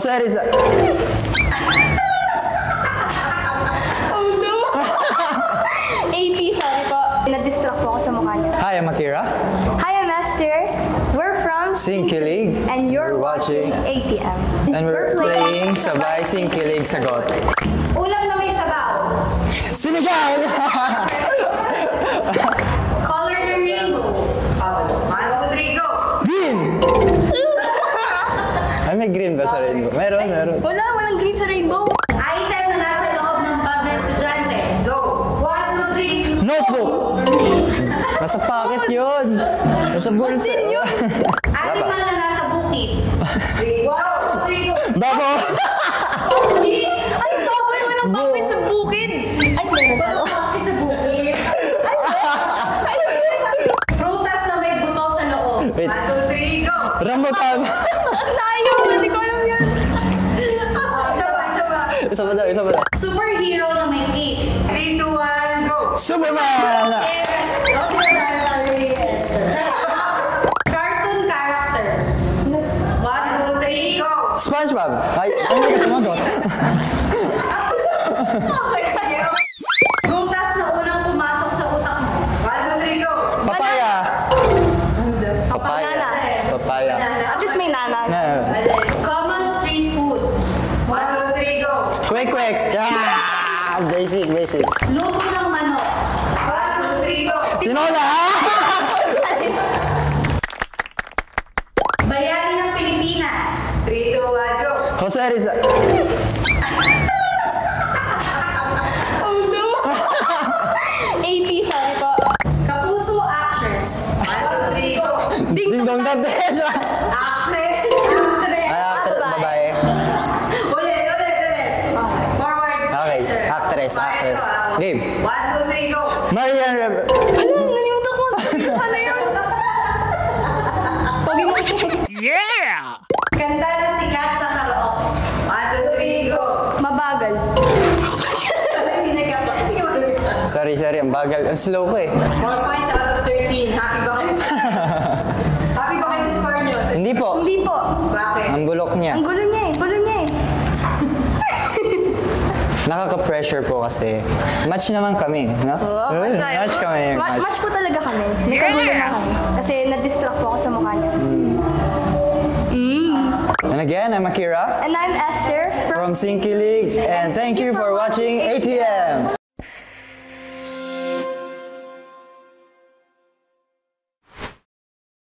Jose Rizal. Oh no! AP, sorry po. Na-distract po ako sa mukha niya. Hi, I'm Akira. Hi, I'm Esther. We're from Singkilig. and you're watching ATM. And we're playing Sabay Singkilig Sagot. Ulam na may sabaw. Sinigang! Color ng rainbow. Rodrigo. Green! Ay, may green ba sa rainbow? Meron. Walang green sa rainbow. Item na nasa loob ng bag ng estudyante. Go. 1, 2, 3. Notebook! Nasa pocket yun! Nasa bulsa. Animal na nasa bukid. 1, 2, 3, go. Babo! Bukid. Ano baboy? Walang baboy sa bukid. Ay, meron pala. Bukid sa bukid. Prutas na may buto sa loob. 1, Wait. 2, 3, go. Rambutan! Tayo! Hindi ko alam yan. Isa pa. Isa pa daw. Superhero na may cape. 3, 2, 1, go. Superman! Cartoon character. 1, 2, 3, go. SpongeBob! Ay, ano ka sumagot? Prutas na unang pumasok sa utak mo. 1, 2, 3, go. Papaya! Banana. Papaya. At least may nana. Common street food. 1, 2, 3, go. Quick! Yeah! Basic. Luto ng manok. 1, 2, 3, go. Tinola! Bayani ng Pilipinas. 3, 2, 1, go. Jose Rizal. Oh no! AP, sorry po. Kapuso actress. 1, 2, 3, go. Ding dong dong des! Actress. Ay, actress, babae. Ulit. Forward. Okay, actress. Game. 1, 2, 3, go. Marian Rivera. Ano? Nalimutan ko. Ano yun? Kanta na sikat sa karaoke. 1, 2, 3, go. Mabagal. Hindi nagkapa. Sorry, ang bagal. Ang slow ko eh. 4 points out of 13. Happy ba kayo sa score nyo? Hindi po. Hindi po. Bakit? Ang bulok niya. Ang gulo niya eh. Nakaka-pressure po kasi. Match naman kami, no? Match kami. Match po talaga kami. Nagkagulo na kami. Kasi na-distract po ako sa mukha niya. And again, I'm Akira And I'm Esther from Singkilig, and thank you for watching ATM.